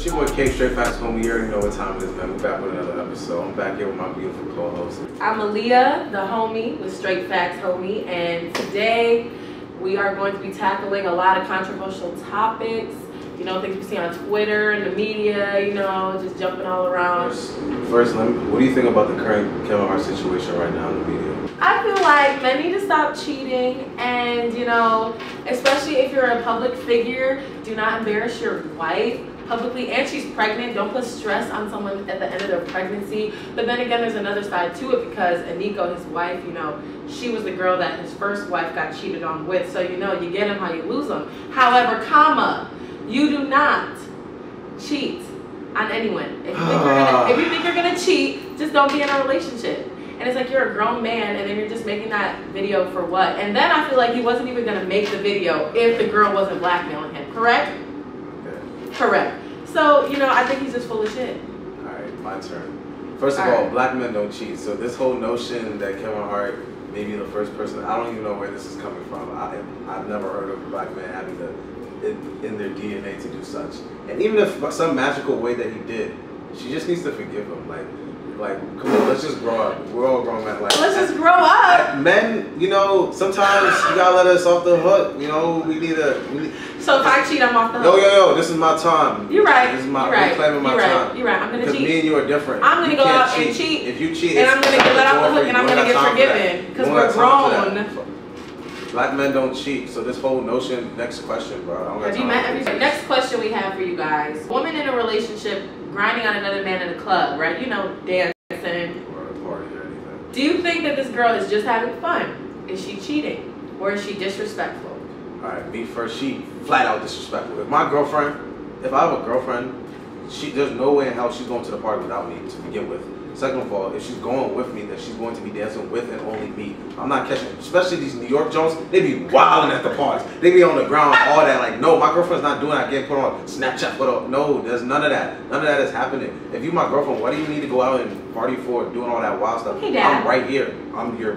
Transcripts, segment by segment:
It's your boy Cape, straight facts homie. You already know what time it is, man. We're back with another episode. I'm back here with my beautiful co-host. I'm Aleah, the homie with Straight Facts Homie, and today we are going to be tackling a lot of controversial topics. You know, things we see on Twitter and the media, you know, just jumping all around. First, what do you think about the current Kevin Hart situation right now in the media? I feel like men need to stop cheating, and, you know, especially if you're a public figure, do not embarrass your wife publicly, and she's pregnant. Don't put stress on someone at the end of their pregnancy. But then again, there's another side to it, because Aniko, his wife, you know, she was the girl that his first wife got cheated on with. So, you know, you get them how you lose them. However, you do not cheat on anyone. If you think you're gonna cheat, just don't be in a relationship. And it's like you're a grown man, and then you're just making that video for what? And then I feel like he wasn't even gonna make the video if the girl wasn't blackmailing him. Correct? Okay. Correct. So, you know, I think he's just full of shit. Alright, my turn. First of all, black men don't cheat. So this whole notion that Kevin Hart may be the first person, I don't even know where this is coming from. I've never heard of a black man having in their DNA to do such. And even if some magical way that he did, she just needs to forgive him. Like, come on, let's just grow up. We're all grown men. Like, let's just grow up. Men, you know, sometimes you gotta let us off the hook. You know, we need. So if I cheat, I'm off the hook. Yo, this is my time. You're right. This is my reclaiming my time. You're right. I'm gonna cheat. Because me and you are different. I'm gonna go out and cheat. If you cheat, and I'm gonna get let off the hook, and I'm gonna get forgiven because we're grown. Black men don't cheat, so this whole notion. Next question, bro. Have you met everybody? Next question we have for you guys: woman in a relationship grinding on another man in a club, right? You know, dancing or a party or anything. Do you think that this girl is just having fun? Is she cheating, or is she disrespectful? All right, me first. She flat out disrespectful. If I have a girlfriend, there's no way in hell she's going to the party without me to begin with. Second of all, if she's going with me, then she's going to be dancing with and only me. I'm not catching it. Especially these New York Jones, they be wilding at the parties. They be on the ground, all that. Like, no, my girlfriend's not doing that. Getting put on Snapchat photo. No, there's none of that. None of that is happening. If you my girlfriend, what do you need to go out and party for, doing all that wild stuff? Hey, Dad. I'm right here. I'm your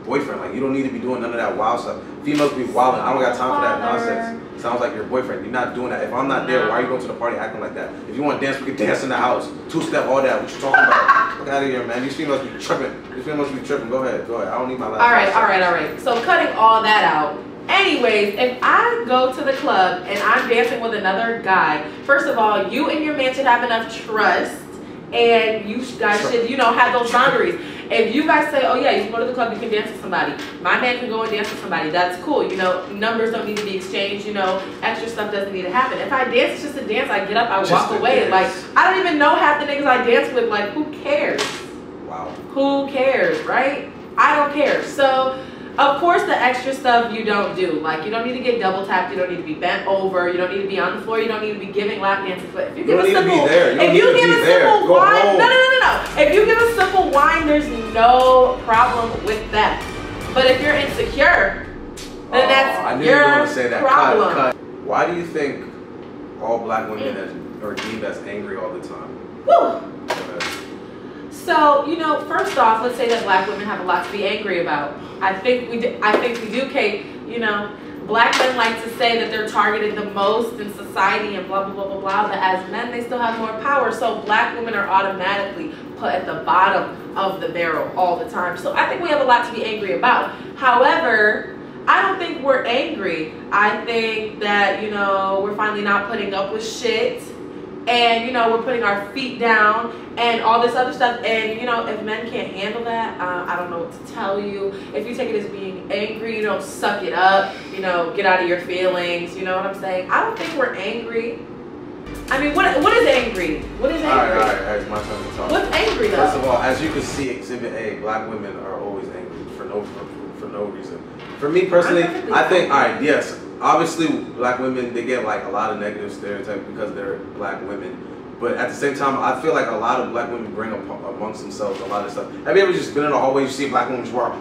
boyfriend. Like, you don't need to be doing none of that wild stuff. Females be wilding. I don't got time for that nonsense. Sounds like your boyfriend. You're not doing that. If I'm not there, why are you going to the party acting like that? If you want to dance, we can dance in the house. Two-step, all that. What you talking about? Get out of here, man. These females be tripping. These females be tripping. Go ahead. I don't need my last. All right. So cutting all that out. Anyways, if I go to the club and I'm dancing with another guy, first of all, you and your man should have enough trust, and you guys should, you know, have those boundaries. If you guys say, oh yeah, you can go to the club, you can dance with somebody. My man can go and dance with somebody. That's cool. You know, numbers don't need to be exchanged. You know, extra stuff doesn't need to happen. If I dance, it's just a dance. I get up, I walk away. Like, I don't even know half the niggas I dance with. Like, who cares? Wow. Who cares, right? I don't care. So, of course, the extra stuff you don't do. Like, you don't need to get double tapped. You don't need to be bent over. You don't need to be on the floor. You don't need to be giving lap dances. But if you give a simple, if you give a simple whine, there's no problem with that. But if you're insecure, then that's your problem. Cut. Why do you think all black women are deemed as angry all the time? Woo. So, you know, first off, let's say that black women have a lot to be angry about. I think we do, Kate. You know, black men like to say that they're targeted the most in society and blah, blah, blah, blah, blah. But as men, they still have more power. So black women are automatically put at the bottom of the barrel all the time. So I think we have a lot to be angry about. However, I don't think we're angry. I think that, you know, we're finally not putting up with shit. And, you know, we're putting our feet down and all this other stuff. And, you know, if men can't handle that, I don't know what to tell you. If you take it as being angry, you know, suck it up. You know, get out of your feelings. You know what I'm saying? I don't think we're angry. I mean, what is angry? What is angry? All right, it's my turn to talk. What's angry, though? First of all, as you can see, Exhibit A, black women are always angry for no reason. For me personally, I think, all right, yes. Obviously, black women, they get like a lot of negative stereotypes because they're black women. But at the same time, I feel like a lot of black women bring up amongst themselves a lot of stuff. Have you ever just been in the hallway, you see a black woman just walk?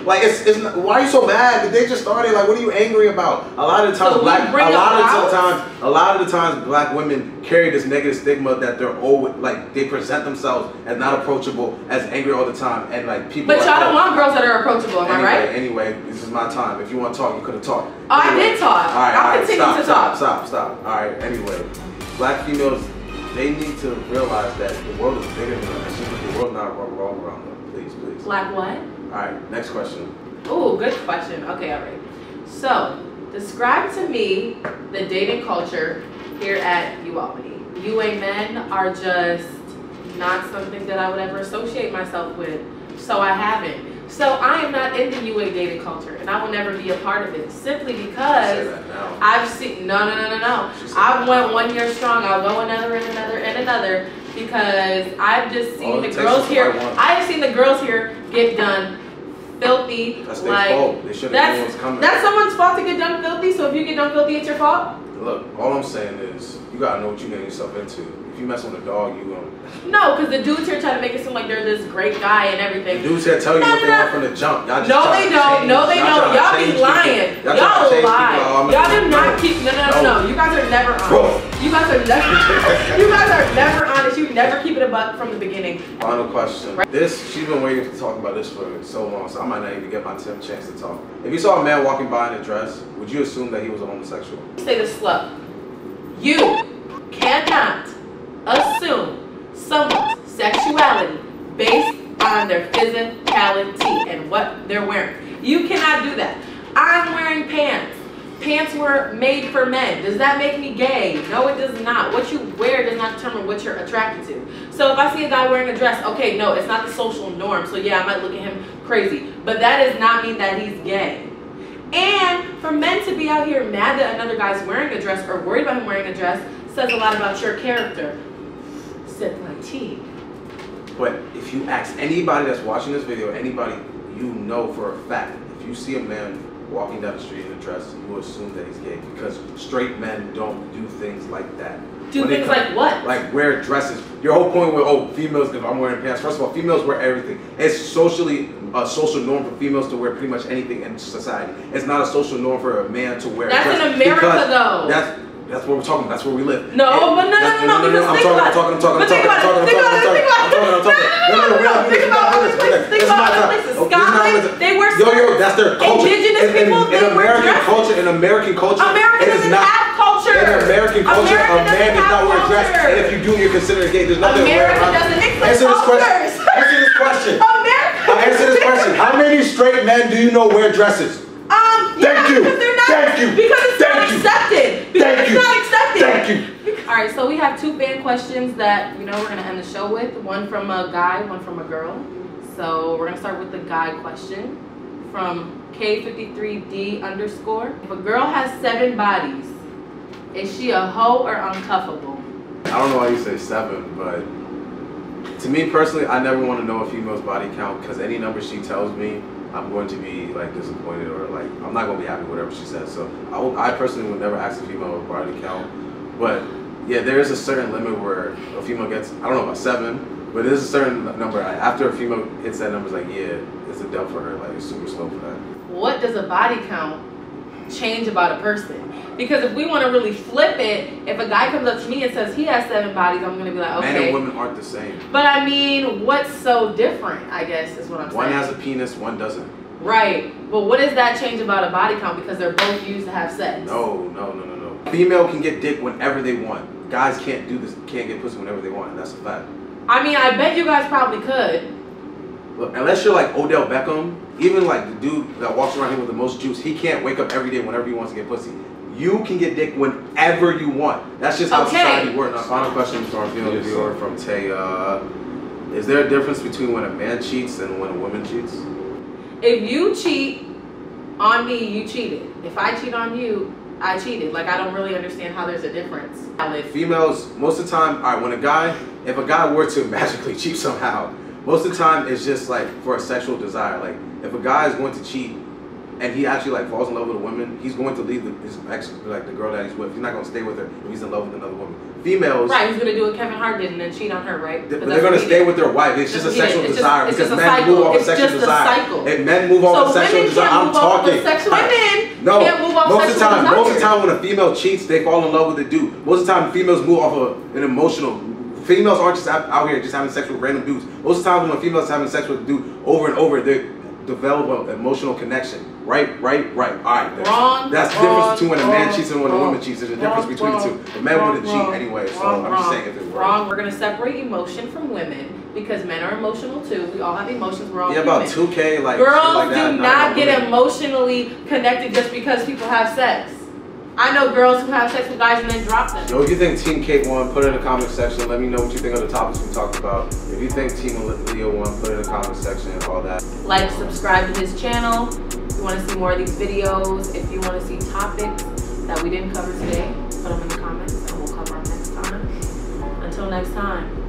Like, it's why are you so mad? They just started. Like, what are you angry about? A lot of the times, a lot of the times, black women carry this negative stigma that they're always like they present themselves as not approachable, as angry all the time, and like people. But y'all don't want girls that are approachable, am I right? Anyway, this is my time. If you want to talk, you could have talked. Oh, anyway, I did talk. All right, I'll continue to talk. Stop. All right. Anyway, black females, they need to realize that the world is bigger than them. The world's not revolving around them. Please, please. Black what? Alright, next question. Ooh, good question. Okay, alright. So, describe to me the dating culture here at UAlbany. UA men are just not something that I would ever associate myself with, so I haven't. So I am not in the UA dating culture, and I will never be a part of it, simply because I've seen, no. I went 1 year strong, I'll go another and another and another, because I've just seen the girls here, I have seen the girls here get done filthy. That's their fault. They should have known what's coming. That's someone's fault to get done filthy, so if you get done filthy, it's your fault? Look, all I'm saying is, you gotta know what you're getting yourself into. If you mess with a dog, you gonna... No, because the dudes here try to make it seem like they're this great guy and everything. The dudes here tell you what they want from the jump. Y'all just no, they don't. No, they don't. Y'all be lying. Y'all lie. Y'all do not keep... No. You guys are never honest. You guys are never... You guys are never honest. You never keep it a buck from the beginning. Final question. Right. She's been waiting to talk about this for so long, so I might not even get my chance to talk. If you saw a man walking by in a dress, would you assume that he was a homosexual? Say the slut. You cannot assume someone's sexuality based on their physicality and what they're wearing. You cannot do that. I'm wearing pants. Pants were made for men. Does that make me gay? No, it does not. What you wear does not determine what you're attracted to. So if I see a guy wearing a dress, okay, no, it's not the social norm. So yeah, I might look at him crazy. But that does not mean that he's gay. And for men to be out here mad that another guy's wearing a dress or worried about him wearing a dress says a lot about your character. Sip my tea. But if you ask anybody that's watching this video, anybody you know for a fact, if you see a man walking down the street in a dress, you will assume that he's gay, because straight men don't do things like that. Do things like what? Like wear dresses. Your whole point with, oh, females, if I'm wearing pants. First of all, females wear everything. It's socially a social norm for females to wear pretty much anything in society. It's not a social norm for a man to wear a dress. That's in America, though. That's what we're talking about. That's where we live. No, but no. I'm talking. Scotland, they wear skirts. Yo, that's their culture. Indigenous people, they wear dresses. In American culture, America doesn't have culture. In American culture, a man does not wear a dress, and if you do, you're considered gay. There's nothing to wear around. Answer this question. Answer this question. Answer this question. How many straight men do you know wear dresses? Thank you. Thank you. Because it's not accepted. Because it's not accepted. Thank you. All right, so we have two fan questions that we're gonna end the show with. One from a guy, one from a girl. So we're gonna start with the guy question from K53D_. If a girl has 7 bodies, is she a hoe or uncuffable? I don't know why you say 7, but to me personally, I never want to know a female's body count, because any number she tells me, I'm going to be like disappointed, or like I'm not going to be happy with whatever she says. So I personally would never ask a female a body count. But yeah, there is a certain limit where a female gets, I don't know about 7, but there's a certain number. After a female hits that number, it's like, yeah, it's a dub for her. Like it's super slow for that. What does a body count change about a person? Because if we want to really flip it, if a guy comes up to me and says he has 7 bodies, I'm going to be like, okay. Men and women aren't the same. But I mean, what's so different, I guess, is what I'm saying. One has a penis, one doesn't. Right. But what does that change about a body count? Because they're both used to have sex. No. Female can get dick whenever they want. Guys can't do this, can't get pussy whenever they want, and that's a fact. I mean, I bet you guys probably could. Look, unless you're like Odell Beckham, even like the dude that walks around here with the most juice, he can't wake up every day whenever he wants to get pussy. You can get dick whenever you want. That's just how society works. Our final question from our viewer from Taya. Is there a difference between when a man cheats and when a woman cheats? If you cheat on me, you cheated. If I cheat on you, I cheated. Like, I don't really understand how there's a difference. Females, most of the time, all right, if a guy were to magically cheat somehow, most of the time it's just like for a sexual desire. Like, if a guy is going to cheat and he actually like falls in love with a woman, he's going to leave his ex, like the girl that he's with. He's not going to stay with her if he's in love with another woman. Females, right? He's going to do what Kevin Hart did and then cheat on her, right? But they're going to stay with their wife. It's just a sexual desire, because men move off of sexual desire. And men move off of sexual desire. I'm talking. No, most of the time when a female cheats, they fall in love with the dude. Most of the time, females move off of an emotional. Females aren't just out here just having sex with random dudes. Most of the time, when females having sex with a dude over and over, they develop an emotional connection. Right. All right. Wrong. That's the difference between when a man cheats and when a woman cheats. There's a difference between the two. A man wouldn't cheat anyway, so I'm just saying if it works. Wrong. We're gonna separate emotion from women because men are emotional too. We all have emotions. We're all human. About 2K, like girls like that, do not get emotionally connected just because people have sex. I know girls who have sex with guys and then drop them. Yo, if you think Team Cape won, put it in the comment section. Let me know what you think of the topics we talked about. If you think Team Aleah won, put it in the comment section and all that. Like, subscribe to his channel. If you want to see more of these videos, if you want to see topics that we didn't cover today, put them in the comments and we'll cover them next time. Until next time.